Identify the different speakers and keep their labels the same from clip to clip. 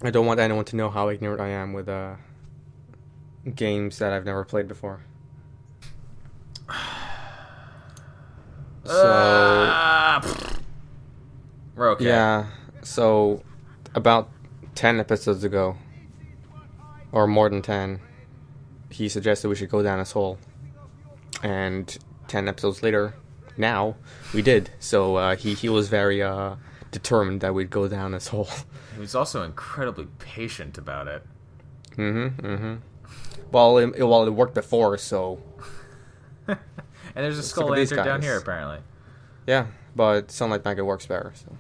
Speaker 1: I don't want anyone to know how ignorant I am with games that I've never played before. So
Speaker 2: Pfft. We're okay.
Speaker 1: yeah, so about 10 episodes ago, or more than 10, he suggested we should go down this hole, and 10 episodes later, now we did. So he was very determined that we'd go down this hole.
Speaker 2: He was also incredibly patient about it.
Speaker 1: Well, it worked before, so
Speaker 2: And there's a
Speaker 1: stick
Speaker 2: skull
Speaker 1: with these
Speaker 2: lantern down
Speaker 1: guys.
Speaker 2: here, apparently.
Speaker 1: Yeah, but Sunlight Maggot works better. So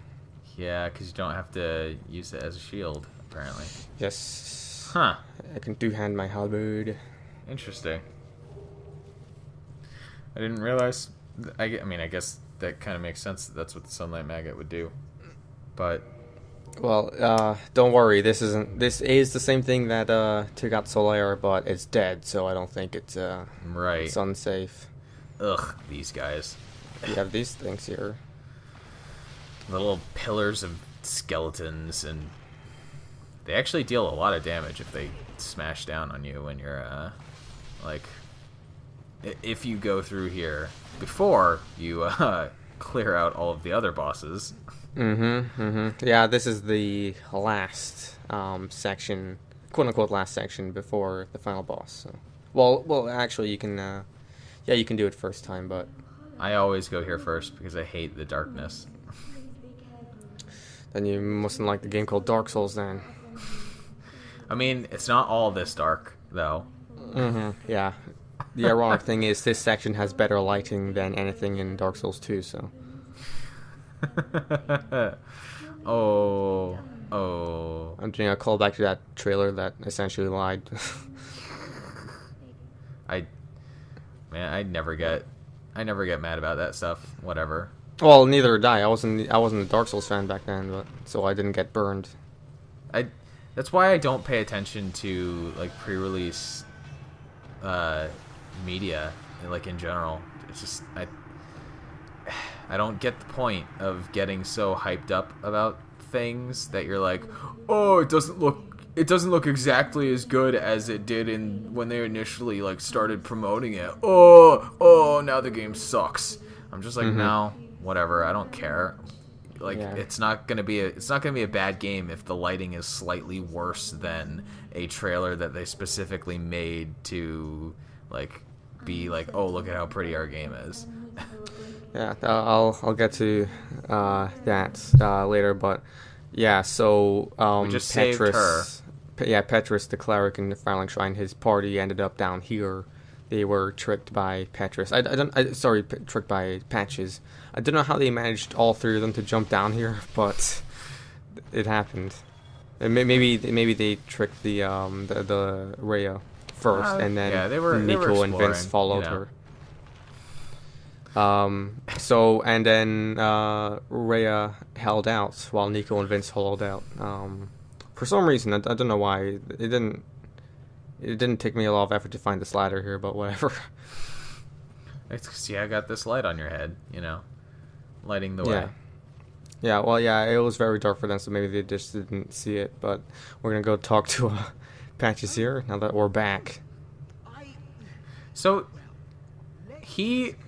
Speaker 2: Yeah, because you don't have to use it as a shield, apparently.
Speaker 1: yes,
Speaker 2: Huh.
Speaker 1: I can two-hand my halberd.
Speaker 2: Interesting. I didn't realize. I mean, I guess that kind of makes sense. That's what the sunlight maggot would do. But
Speaker 1: Well, don't worry. This isn't. This is the same thing that took out Solaire, but it's dead. So I don't think it's
Speaker 2: right.
Speaker 1: it's unsafe.
Speaker 2: Ugh, these guys.
Speaker 1: We have these things here.
Speaker 2: The little pillars of skeletons, and they actually deal a lot of damage if they smash down on you when you're like, if you go through here before you clear out all of the other bosses.
Speaker 1: Yeah, this is the last section, quote unquote last section before the final boss. So, well, actually, you can, yeah, you can do it first time, but
Speaker 2: I always go here first because I hate the darkness.
Speaker 1: then you mustn't like the game called Dark Souls. Then,
Speaker 2: I mean, it's not all this dark though.
Speaker 1: yeah. The ironic thing is this section has better lighting than anything in Dark Souls 2. So,
Speaker 2: oh.
Speaker 1: I'm doing a callback to that trailer that essentially lied.
Speaker 2: I never get mad about that stuff. Whatever.
Speaker 1: Well, neither did I. I wasn't a Dark Souls fan back then, but so I didn't get burned.
Speaker 2: That's why I don't pay attention to like pre-release media, like in general. It's just I don't get the point of getting so hyped up about things that you're like, oh, it doesn't look exactly as good as it did in when they initially like started promoting it. Oh, now the game sucks. I'm just like, no, whatever. I don't care. Like,
Speaker 1: Yeah.
Speaker 2: it's not gonna be a bad game if the lighting is slightly worse than a trailer that they specifically made to like be like, oh, look at how pretty our game is.
Speaker 1: Yeah, I'll get to that later, but yeah. So
Speaker 2: We just saved her.
Speaker 1: Petrus, the cleric in the Firelink Shrine, his party ended up down here. They were tricked by Petrus. Tricked by Patches. I don't know how they managed all three of them to jump down here, but it happened. And maybe they tricked the Rhea first, and then
Speaker 2: yeah, they were
Speaker 1: Nico and Vince
Speaker 2: exploring,
Speaker 1: followed
Speaker 2: you know.
Speaker 1: her. So and then Rhea held out while Nico and Vince held out. For some reason, I don't know why it didn't take me a lot of effort to find this ladder here, but whatever.
Speaker 2: It's 'cause, I got this light on your head, lighting the way.
Speaker 1: Yeah. Yeah, well, yeah, it was very dark for them, so maybe they just didn't see it. But we're gonna go talk to Patches here now that we're back.
Speaker 2: So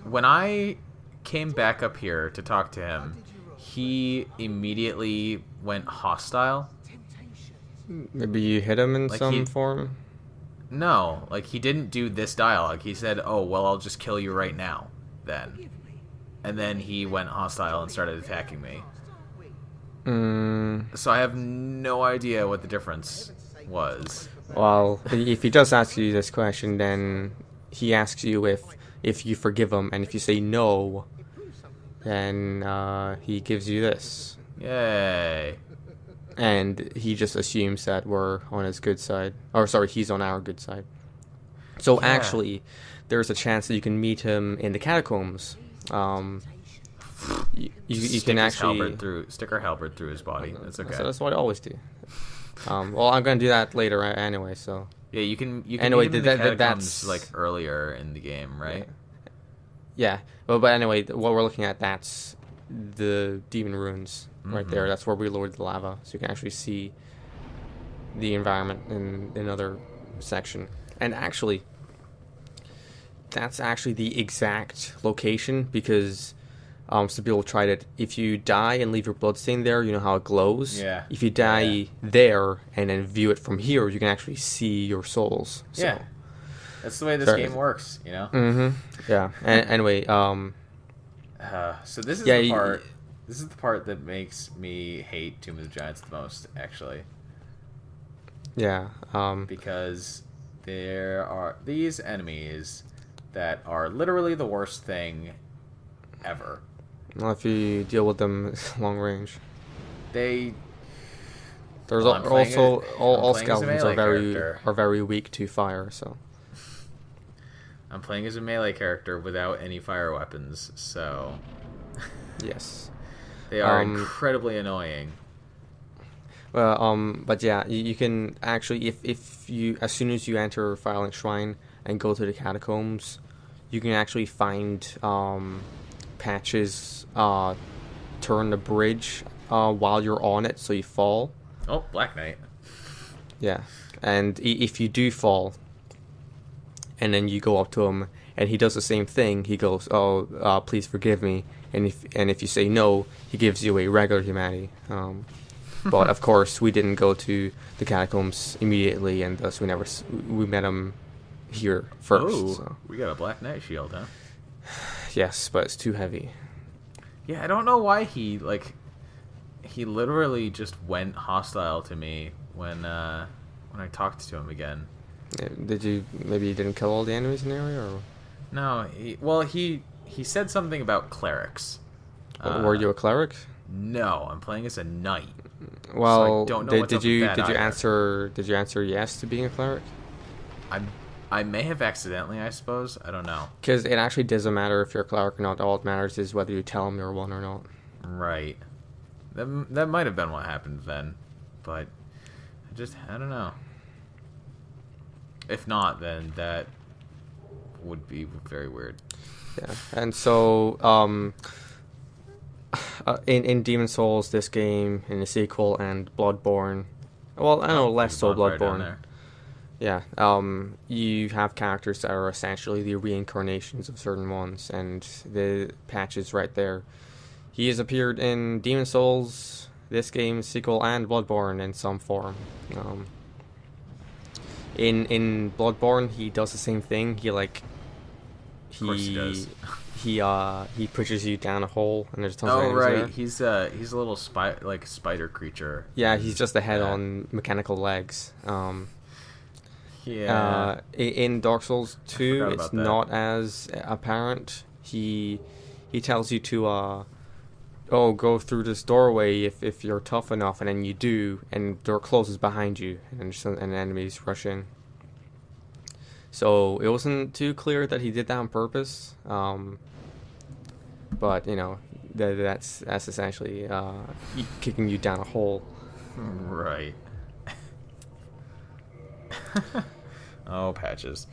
Speaker 2: when I came back up here to talk to him, he immediately went hostile.
Speaker 1: Maybe you hit him in
Speaker 2: Like
Speaker 1: some
Speaker 2: he-
Speaker 1: form.
Speaker 2: No, like he didn't do this dialogue. He said, "Oh, well, I'll just kill you right now." Then, and then he went hostile and started attacking me. So I have no idea what the difference was.
Speaker 1: Well, if he does ask you this question, then he asks you if you forgive him, and if you say no, then he gives you this,
Speaker 2: Yay!
Speaker 1: and he just assumes that we're on his good side, or sorry, he's on our good side. So
Speaker 2: Yeah.
Speaker 1: actually, there's a chance that you can meet him in the catacombs. You can actually
Speaker 2: stick our halberd through his body. That's okay.
Speaker 1: So that's what I always do. Well, I'm gonna do that later anyway. So
Speaker 2: Yeah, you can
Speaker 1: Anyway,
Speaker 2: meet him in the
Speaker 1: that's-
Speaker 2: catacombs like earlier in the game, right?
Speaker 1: yeah. But anyway, what we're looking at, that's the demon ruins right there. That's where we lowered the lava, so you can actually see the environment in another section. And actually, that's actually the exact location because some people tried it. If you die and leave your bloodstain there, you know how it glows?
Speaker 2: Yeah.
Speaker 1: If you die there and then view it from here, you can actually see your souls. So.
Speaker 2: Yeah. That's the way this game works, you know?
Speaker 1: Mm-hmm. Yeah. Anyway,
Speaker 2: so this is the part... This is the part that makes me hate Tomb of the Giants the most, actually.
Speaker 1: Yeah.
Speaker 2: Because there are these enemies that are literally the worst thing ever.
Speaker 1: Well, if you deal with them long range.
Speaker 2: There's
Speaker 1: also all skeletons
Speaker 2: are
Speaker 1: very weak to fire, so.
Speaker 2: I'm playing as a melee character without any fire weapons, so
Speaker 1: yes.
Speaker 2: They are incredibly annoying.
Speaker 1: Well, but yeah, you can actually, if you, as soon as you enter Firelight Shrine and go to the catacombs, you can actually find patches turn the bridge while you're on it, so you fall.
Speaker 2: Oh, Black Knight.
Speaker 1: Yeah, and if you do fall, and then you go up to him, and he does the same thing, he goes, "Oh, please forgive me." And if you say no, he gives you a regular humanity. But of course, we didn't go to the catacombs immediately, and thus we met him here first.
Speaker 2: Oh,
Speaker 1: so.
Speaker 2: We got a Black Knight shield, huh?
Speaker 1: Yes, but it's too heavy.
Speaker 2: Yeah, I don't know why he literally just went hostile to me when I talked to him again.
Speaker 1: Maybe you didn't kill all the enemies in the area, or?
Speaker 2: No, he said something about clerics.
Speaker 1: Were you a cleric?
Speaker 2: No, I'm playing as a knight.
Speaker 1: Well,
Speaker 2: so I don't know
Speaker 1: did you answer yes to being a cleric?
Speaker 2: I may have accidentally, I suppose. I don't know.
Speaker 1: Because it actually doesn't matter if you're a cleric or not. All that matters is whether you tell them you're one or not.
Speaker 2: Right. That might have been what happened then, but I don't know. If not, then that would be very weird.
Speaker 1: Yeah, and so in Demon Souls, this game, in the sequel, and Bloodborne, well, I don't know, less so Bloodborne. Yeah, you have characters that are essentially the reincarnations of certain ones, and the patch is right there. He has appeared in Demon Souls, this game's sequel, and Bloodborne in some form. In Bloodborne, he does the same thing.
Speaker 2: Of course he does.
Speaker 1: He pushes you down a hole, and there's tons of enemies there.
Speaker 2: He's a little spider creature.
Speaker 1: Yeah, he's just a head on mechanical legs.
Speaker 2: Yeah.
Speaker 1: In Dark Souls 2, it's not as apparent. He tells you to go through this doorway if you're tough enough, and then you do, and the door closes behind you, and enemies rush in. So it wasn't too clear that he did that on purpose, but you know that's essentially kicking you down a hole.
Speaker 2: Right. Oh, patches.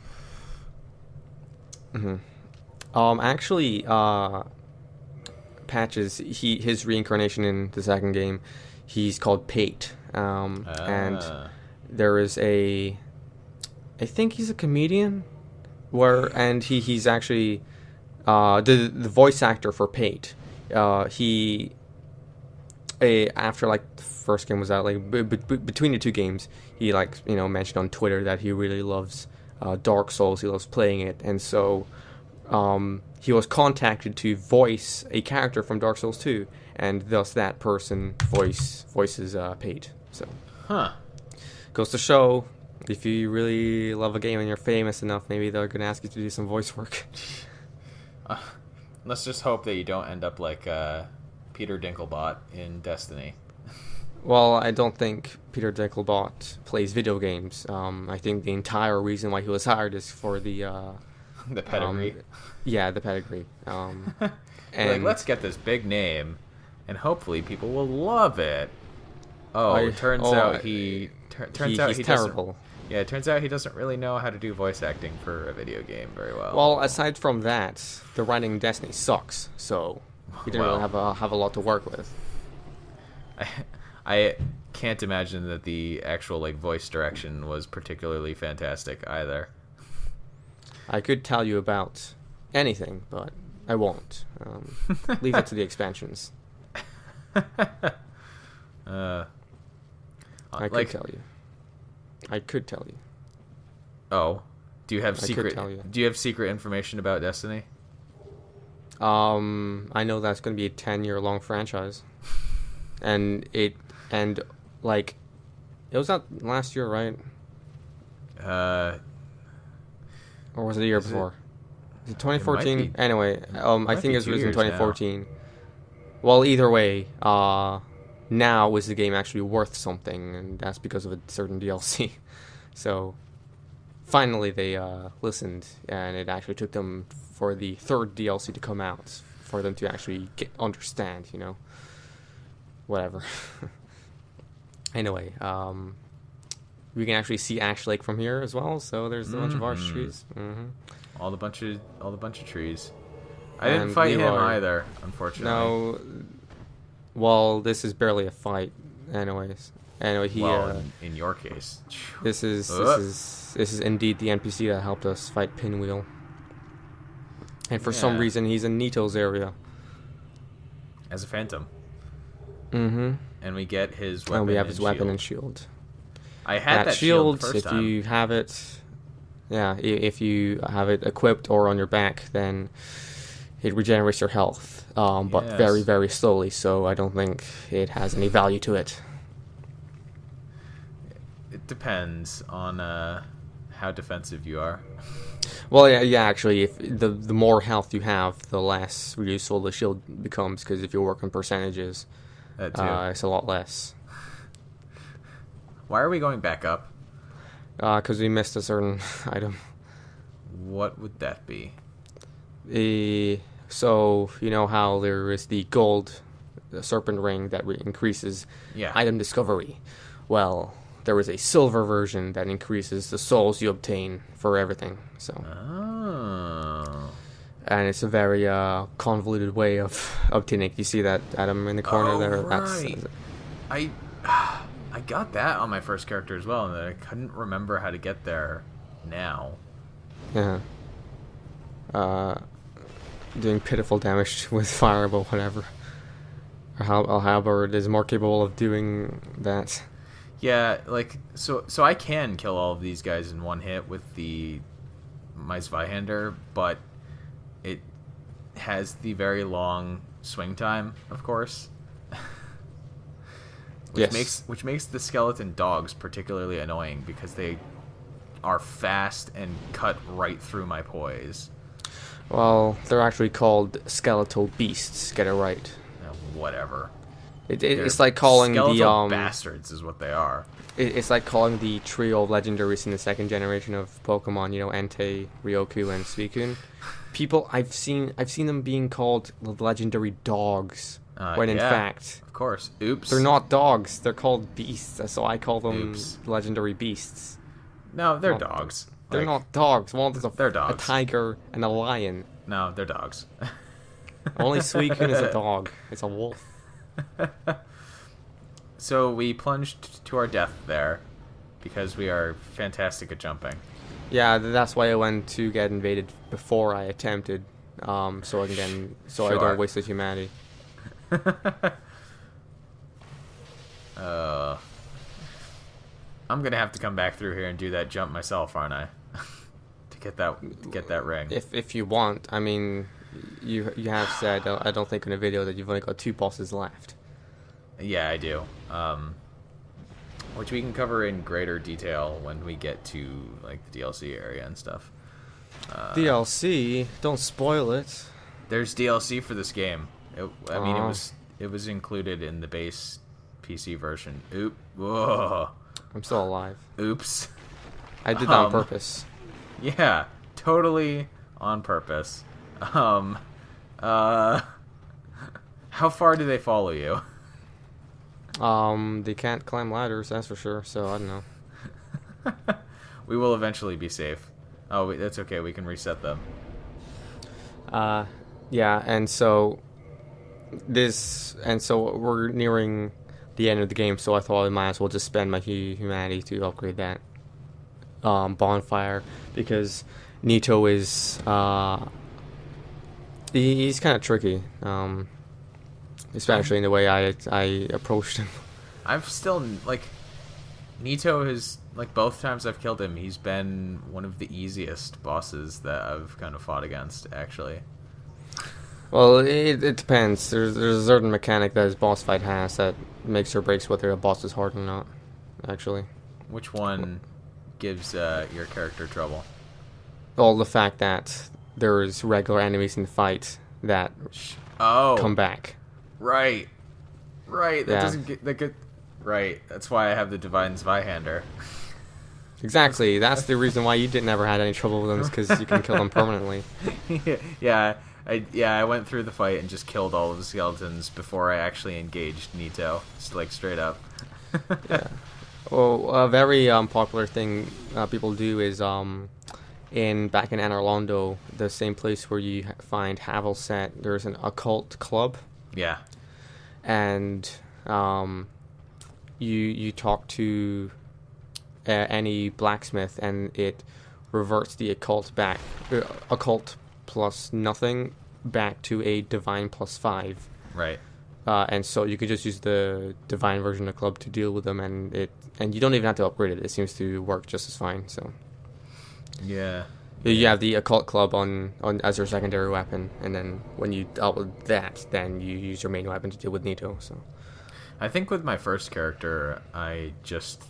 Speaker 1: Mm-hmm. Actually, Patches, his reincarnation in the second game, he's called Pate, and there is I think he's a comedian, and he's actually the voice actor for Pate. After like the first game was out, like between the two games, he mentioned on Twitter that he really loves Dark Souls. He loves playing it, and so he was contacted to voice a character from Dark Souls 2, and thus that person voices Pate. So, goes to show, if you really love a game and you're famous enough, maybe they're gonna ask you to do some voice work.
Speaker 2: Let's just hope that you don't end up like Peter Dinklebot in Destiny.
Speaker 1: Well, I don't think Peter Dinklebot plays video games. I think the entire reason why he was hired is for the
Speaker 2: pedigree.
Speaker 1: The pedigree.
Speaker 2: And let's get this big name, and hopefully people will love it. It turns out he's
Speaker 1: terrible.
Speaker 2: Yeah, it turns out he doesn't really know how to do voice acting for a video game very well.
Speaker 1: Well, aside from that, the writing in Destiny sucks, so he didn't really have a lot to work with.
Speaker 2: can't imagine that the actual like voice direction was particularly fantastic either.
Speaker 1: I could tell you about anything, but I won't. Leave it to the expansions. I could tell you. I could tell you.
Speaker 2: Oh, do you have
Speaker 1: I could tell you.
Speaker 2: Do you have secret information about Destiny?
Speaker 1: I know that's going to be a 10-year-long franchise, and like, it was out last year, right? Or was it the year before? Is it 2014? Anyway, I think it was released in 2014. Now. Well, either way, now is the game actually worth something, and that's because of a certain DLC. So, finally they listened, and it actually took them for the third DLC to come out, for them to actually understand, you know? Whatever. Anyway, we can actually see Ash Lake from here as well, so there's a bunch of arch trees. Mm-hmm.
Speaker 2: All the bunch of trees. I didn't fight him either, unfortunately.
Speaker 1: No, well, this is barely a fight, anyways. Anyway,
Speaker 2: in your case,
Speaker 1: this is indeed the NPC that helped us fight Pinwheel, and for some reason he's in Nito's area
Speaker 2: as a phantom.
Speaker 1: Mm-hmm.
Speaker 2: And we get his weapon.
Speaker 1: And we have his weapon and shield.
Speaker 2: I had that shield the first time.
Speaker 1: If you have it, if you have it equipped or on your back, then it regenerates your health, but very, very slowly. So I don't think it has any value to it.
Speaker 2: It depends on how defensive you are.
Speaker 1: Well, yeah. Actually, if the more health you have, the less useful the shield becomes. Because if you work on percentages, it's a lot less.
Speaker 2: Why are we going back up?
Speaker 1: Because we missed a certain item.
Speaker 2: What would that be?
Speaker 1: So, you know how there is the gold serpent ring that increases item discovery? Well, there is a silver version that increases the souls you obtain for everything. So.
Speaker 2: Oh.
Speaker 1: And it's a very convoluted way of obtaining. You see that item in the corner there?
Speaker 2: Right. I got that on my first character as well, and I couldn't remember how to get there now.
Speaker 1: Yeah. Doing pitiful damage with fire, but whatever. Or halberd is more capable of doing that.
Speaker 2: Yeah, like, so I can kill all of these guys in one hit with my Zweihander, but it has the very long swing time, of course. Which makes the skeleton dogs particularly annoying because they are fast and cut right through my poise.
Speaker 1: Well, they're actually called skeletal beasts. Get it right.
Speaker 2: Whatever.
Speaker 1: It's like calling
Speaker 2: skeletal bastards is what they are.
Speaker 1: It's like calling the trio of legendaries in the second generation of Pokemon. You know, Entei, Ryoku, and Suicune. People, I've seen them being called legendary dogs. When in fact,
Speaker 2: of course, oops,
Speaker 1: they're not dogs. They're called beasts. So I call them legendary beasts.
Speaker 2: No, they're dogs.
Speaker 1: They're not dogs. Well,
Speaker 2: they're dogs.
Speaker 1: A tiger and a lion.
Speaker 2: No, they're dogs.
Speaker 1: Only Suicune is a dog. It's a wolf.
Speaker 2: So we plunged to our death there because we are fantastic at jumping.
Speaker 1: Yeah, that's why I went to get invaded before I attempted, so I don't waste the humanity.
Speaker 2: I'm gonna have to come back through here and do that jump myself, aren't I? to get that ring.
Speaker 1: If you want, I mean, you have said I don't think in a video that you've only got 2 bosses left.
Speaker 2: Yeah, I do. Which we can cover in greater detail when we get to like the DLC area and stuff.
Speaker 1: DLC? Don't spoil it.
Speaker 2: There's DLC for this game. I mean, it was included in the base PC version. Whoa.
Speaker 1: I'm still alive.
Speaker 2: Oops.
Speaker 1: I did that on purpose.
Speaker 2: Yeah, totally on purpose. How far do they follow you?
Speaker 1: They can't climb ladders, that's for sure, so I don't know.
Speaker 2: We will eventually be safe. Oh, wait, that's okay, we can reset them.
Speaker 1: Yeah, and so we're nearing the end of the game, so I thought I might as well just spend my humanity to upgrade that bonfire, because Nito is he's kind of tricky, especially in the way I approached him.
Speaker 2: I've still, like, Nito has, like, both times I've killed him, he's been one of the easiest bosses that I've kind of fought against, actually.
Speaker 1: Well, it depends. There's a certain mechanic that his boss fight has that makes or breaks whether a boss is hard or not, actually.
Speaker 2: Which one gives your character trouble?
Speaker 1: Well, the fact that there's regular enemies in the fight that come back.
Speaker 2: Right. That
Speaker 1: Yeah.
Speaker 2: doesn't get... That get right. That's why I have the Divine Zweihander.
Speaker 1: Exactly. That's the reason why you didn't ever had any trouble with them, is because you can kill them permanently.
Speaker 2: I went through the fight and just killed all of the skeletons before I actually engaged Nito. Just, like, straight up.
Speaker 1: Yeah. Well, a very popular thing people do is back in Anor Londo, the same place where you find Havel set, there's an occult club.
Speaker 2: Yeah.
Speaker 1: And you talk to any blacksmith, and it reverts the occult back, occult plus nothing back to a divine plus 5.
Speaker 2: Right.
Speaker 1: And so you could just use the divine version of the club to deal with them, and you don't even have to upgrade it. It seems to work just as fine. So
Speaker 2: Yeah.
Speaker 1: you have the occult club on as your secondary weapon, and then when you dealt with that, then you use your main weapon to deal with Nito. So
Speaker 2: I think with my first character, I just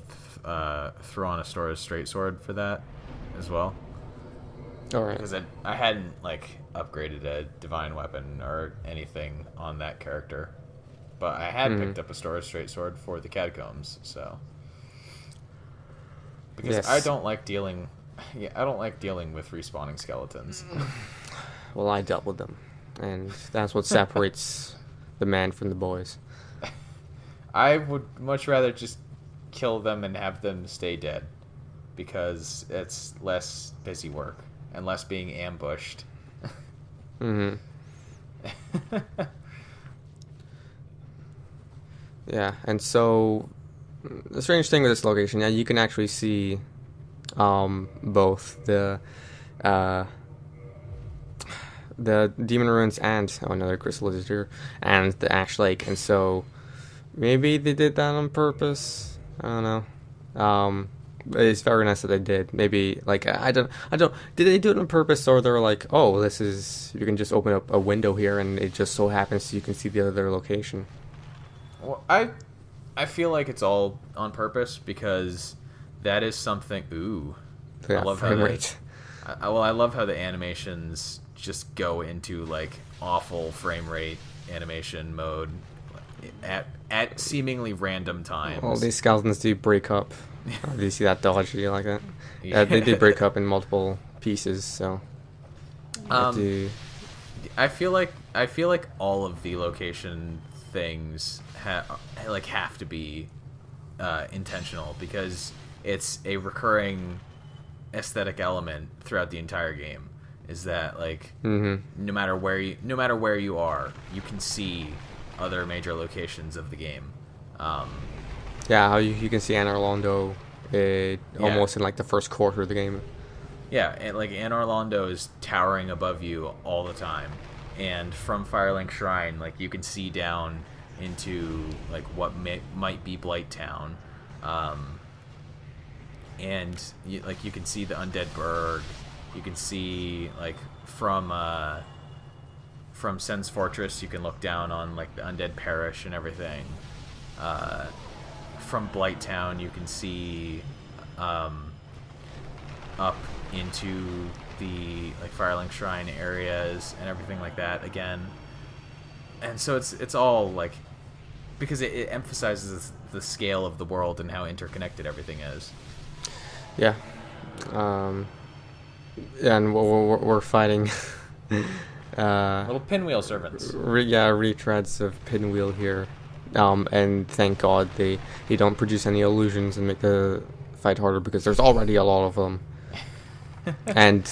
Speaker 2: threw on a Stora's straight sword for that as well.
Speaker 1: all right.
Speaker 2: Because I hadn't, like, upgraded a divine weapon or anything on that character. But I had picked up a Stora's straight sword for the catacombs, so... Because
Speaker 1: Yes.
Speaker 2: I don't like dealing with respawning skeletons.
Speaker 1: Well, I dealt with them, and that's what separates the man from the boys.
Speaker 2: I would much rather just kill them and have them stay dead, because it's less busy work and less being ambushed.
Speaker 1: Mm-hmm. Yeah, and so the strange thing with this location, yeah, you can actually see both the demon ruins and another crystal is here, and the ash lake, and so maybe they did that on purpose. I don't know. It's very nice that they did. Maybe, like, I don't. Did they do it on purpose, or they're like, oh, this is, you can just open up a window here, and it just so happens you can see the other location.
Speaker 2: Well, I feel like it's all on purpose, because that is something. Ooh,
Speaker 1: Yeah,
Speaker 2: I love
Speaker 1: frame
Speaker 2: how
Speaker 1: rate.
Speaker 2: I love how the animations just go into, like, awful frame rate animation mode at seemingly random times.
Speaker 1: Well, these skeletons do break up. Do you see that dodge? Do you like that? Yeah, they did break up in multiple pieces. So,
Speaker 2: I feel like all of the location things have to be intentional, because it's a recurring aesthetic element throughout the entire game. Is that, like, no matter where you are, you can see other major locations of the game.
Speaker 1: Yeah, how you can see Anor Londo almost in, like, the first quarter of the game.
Speaker 2: Yeah, and, like, Anor Londo is towering above you all the time, and from Firelink Shrine, like, you can see down into, like, what might be Blighttown, and you can see the Undead Burg. You can see, like, from Sen's Fortress, you can look down on, like, the Undead Parish and everything. From Blighttown, you can see up into the, like, Firelink Shrine areas and everything like that again. And so it's all, like, because it emphasizes the scale of the world and how interconnected everything is.
Speaker 1: Yeah. And we're fighting
Speaker 2: Little pinwheel servants.
Speaker 1: retreads of Pinwheel here. And thank God they don't produce any illusions and make the fight harder, because there's already a lot of them. And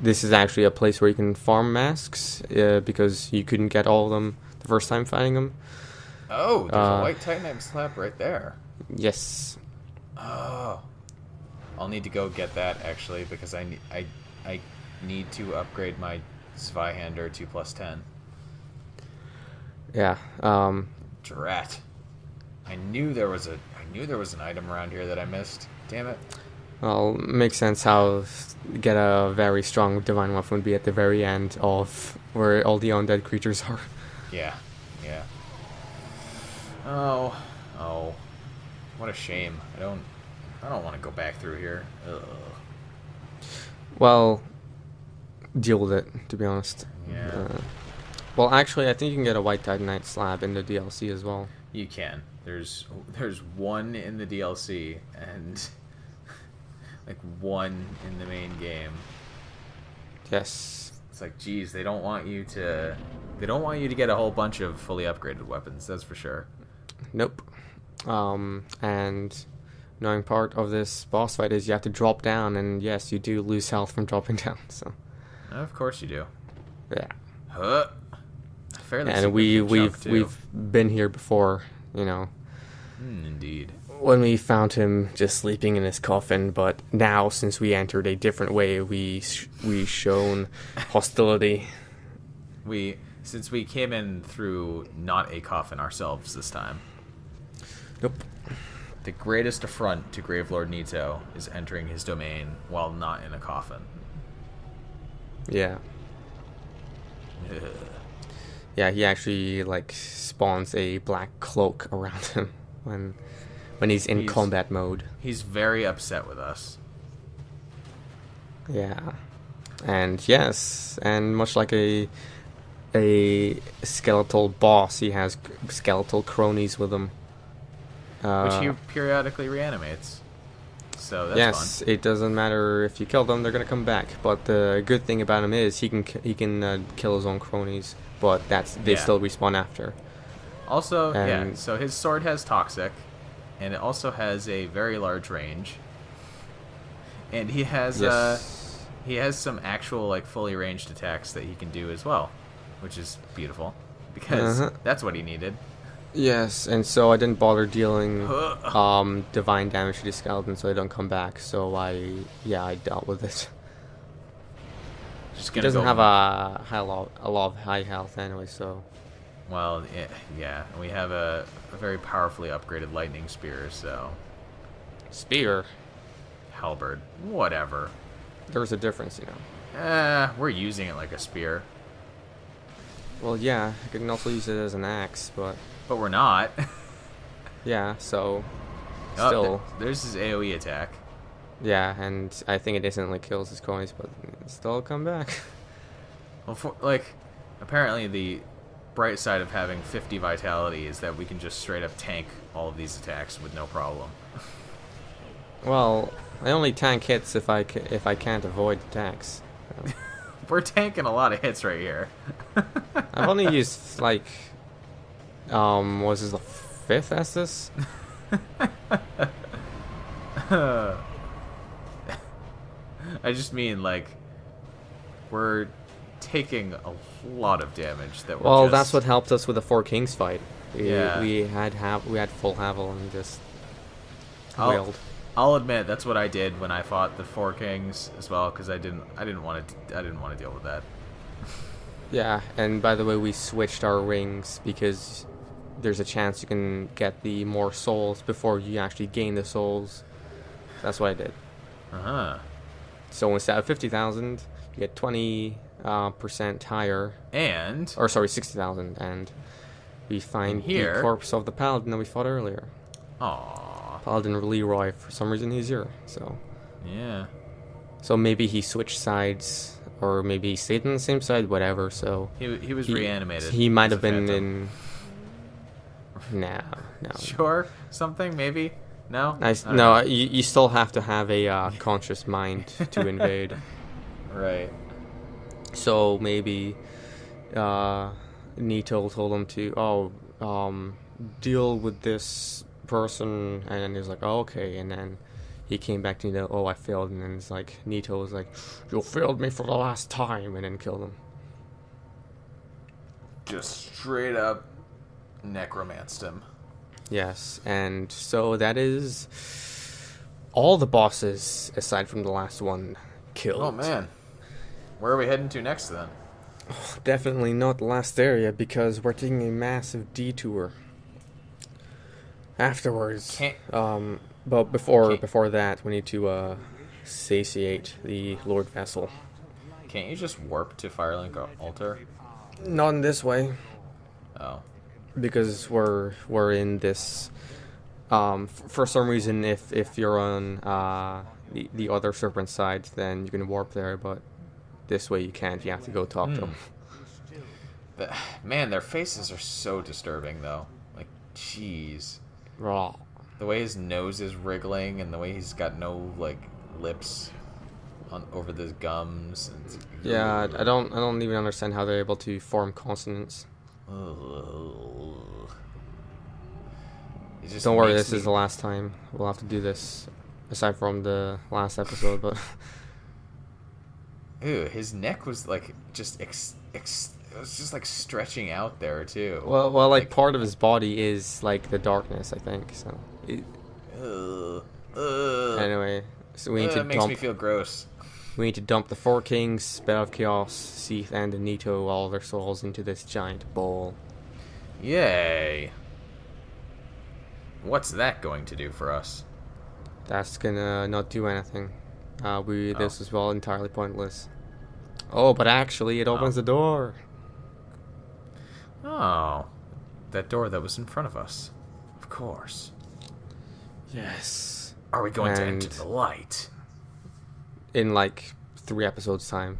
Speaker 1: this is actually a place where you can farm masks, because you couldn't get all of them the first time fighting them.
Speaker 2: Oh, there's a white Titanite slab right there.
Speaker 1: Yes.
Speaker 2: Oh. I'll need to go get that, actually, because I need to upgrade my Zweihander to +10.
Speaker 1: Yeah.
Speaker 2: Drat. I knew there was an item around here that I missed. Damn it.
Speaker 1: Well, makes sense how get a very strong divine weapon would be at the very end of where all the undead creatures are.
Speaker 2: Yeah. Yeah. Oh. Oh. What a shame. I don't want to go back through here. Ugh.
Speaker 1: Well, deal with it, to be honest.
Speaker 2: Yeah.
Speaker 1: Well, actually, I think you can get a white Titanite slab in the DLC as well.
Speaker 2: You can. There's one in the DLC and like one in the main game.
Speaker 1: Yes.
Speaker 2: It's like, geez, they don't want you to get a whole bunch of fully upgraded weapons. That's for sure.
Speaker 1: Nope. And annoying part of this boss fight is you have to drop down, and yes, you do lose health from dropping down. So.
Speaker 2: Of course you do.
Speaker 1: Yeah.
Speaker 2: Huh. Fairly
Speaker 1: And we've been here before, you know.
Speaker 2: Indeed.
Speaker 1: When we found him just sleeping in his coffin, but now since we entered a different way, we shown hostility.
Speaker 2: Since we came in through not a coffin ourselves this time.
Speaker 1: Nope.
Speaker 2: The greatest affront to Gravelord Nito is entering his domain while not in a coffin.
Speaker 1: Yeah. Yeah, he actually like spawns a black cloak around him when he's in combat mode.
Speaker 2: He's very upset with us.
Speaker 1: Yeah. And yes, and much like a skeletal boss, he has skeletal cronies with him.
Speaker 2: Which he periodically reanimates. So that's
Speaker 1: yes,
Speaker 2: fun.
Speaker 1: It doesn't matter if you kill them; they're gonna come back. But the good thing about him is he can kill his own cronies, but they still respawn after.
Speaker 2: Also, so his sword has toxic, and it also has a very large range. And he has some actual like fully ranged attacks that he can do as well, which is beautiful because that's what he needed.
Speaker 1: Yes, and so I didn't bother dealing divine damage to the skeleton so they don't come back, so I dealt with it. He doesn't have a lot of high health anyway, so...
Speaker 2: Well, yeah, we have a very powerfully upgraded lightning spear, so...
Speaker 1: Spear?
Speaker 2: Halberd. Whatever.
Speaker 1: There's a difference, you know.
Speaker 2: We're using it like a spear.
Speaker 1: Well, yeah, I can also use it as an axe, but...
Speaker 2: But we're not.
Speaker 1: Yeah, so... Still...
Speaker 2: There's his AoE attack.
Speaker 1: Yeah, and I think it instantly kills his cronies, but still come back.
Speaker 2: Well, apparently the bright side of having 50 vitality is that we can just straight up tank all of these attacks with no problem.
Speaker 1: Well, I only tank hits if I can't avoid attacks. So.
Speaker 2: We're tanking a lot of hits right here.
Speaker 1: I've only used, like... was this the 5th Estus?
Speaker 2: I just mean, like, we're taking a lot of damage that we're
Speaker 1: Well, that's what helped us with the Four Kings fight. We had full Havel and just wailed.
Speaker 2: I'll admit that's what I did when I fought the Four Kings as well, because I didn't want to deal with that.
Speaker 1: Yeah, and by the way, we switched our rings because there's a chance you can get the more souls before you actually gain the souls. That's what I did. So instead of 50,000, you get 20% higher. Or sorry, 60,000, and we find the corpse of the paladin that we fought earlier.
Speaker 2: Aww.
Speaker 1: Paladin Leroy, for some reason he's here. So.
Speaker 2: Yeah.
Speaker 1: So maybe he switched sides, or maybe he stayed on the same side. Whatever. So.
Speaker 2: He was reanimated.
Speaker 1: He might have been in. No.
Speaker 2: Sure, something maybe. No.
Speaker 1: No. You still have to have a conscious mind to invade.
Speaker 2: Right.
Speaker 1: So maybe Nito told him to deal with this person, and then he was like, oh, okay, and then he came back to Nito, oh, I failed, and then it's like Nito was like, you failed me for the last time, and then killed him.
Speaker 2: Just straight up necromanced him.
Speaker 1: Yes, and so that is all the bosses, aside from the last one, killed.
Speaker 2: Oh man, where are we heading to next then?
Speaker 1: Definitely not the last area, because we're taking a massive detour afterwards. But before that, we need to satiate the Lord Vessel.
Speaker 2: Can't you just warp to Firelink Altar?
Speaker 1: Not in this way,
Speaker 2: Oh.
Speaker 1: because we're in this. For some reason, if you're on the other serpent side, then you can warp there. But this way you can't. You have to go talk to them.
Speaker 2: Man, their faces are so disturbing, though. Like, jeez.
Speaker 1: Raw.
Speaker 2: The way his nose is wriggling, and the way he's got no like lips on over the gums.
Speaker 1: Yeah, I don't even understand how they're able to form consonants. Don't worry, this is the last time we'll have to do this, aside from the last episode. But
Speaker 2: ew, his neck was like just it was just like stretching out there too.
Speaker 1: well, like part of his body is like the darkness, I think. So anyway, so we need to
Speaker 2: makes me feel gross.
Speaker 1: We need to dump the Four Kings, Spell of Chaos, Seath, and Anito, all their souls into this giant bowl.
Speaker 2: Yay! What's that going to do for us?
Speaker 1: That's gonna not do anything. This is well entirely pointless. Oh, but actually, it opens the door.
Speaker 2: Oh, that door that was in front of us. Of course.
Speaker 1: Yes.
Speaker 2: Are we going to enter the light?
Speaker 1: In like 3 episodes' time.